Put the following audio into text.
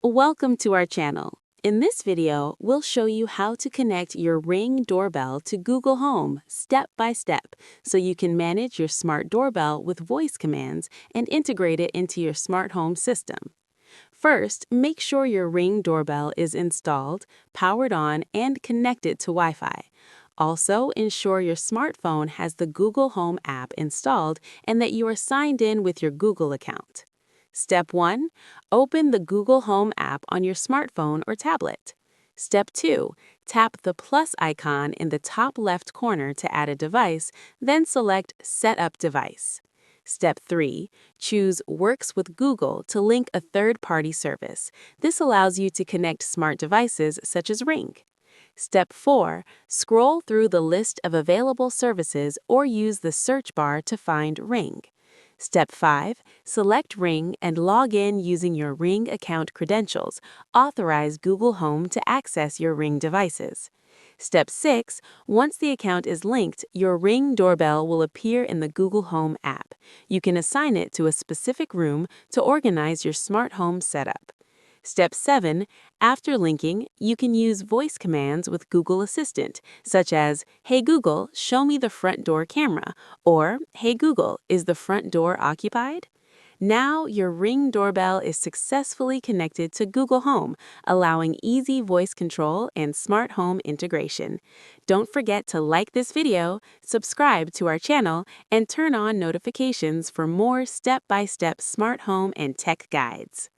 Welcome to our channel. In this video, we'll show you how to connect your Ring doorbell to Google Home step by step so you can manage your smart doorbell with voice commands and integrate it into your smart home system. First, make sure your Ring doorbell is installed, powered on, and connected to Wi-Fi. Also, ensure your smartphone has the Google Home app installed and that you are signed in with your Google account. Step 1. Open the Google Home app on your smartphone or tablet. Step 2. Tap the plus icon in the top left corner to add a device, then select Set up Device. Step 3. Choose Works with Google to link a third-party service. This allows you to connect smart devices such as Ring. Step 4. Scroll through the list of available services or use the search bar to find Ring. Step 5. Select Ring and log in using your Ring account credentials. Authorize Google Home to access your Ring devices. Step 6. Once the account is linked, your Ring doorbell will appear in the Google Home app. You can assign it to a specific room to organize your smart home setup. Step 7. After linking, you can use voice commands with Google Assistant, such as, "Hey Google, show me the front door camera," or, "Hey Google, is the front door occupied?" Now, your Ring doorbell is successfully connected to Google Home, allowing easy voice control and smart home integration. Don't forget to like this video, subscribe to our channel, and turn on notifications for more step-by-step smart home and tech guides.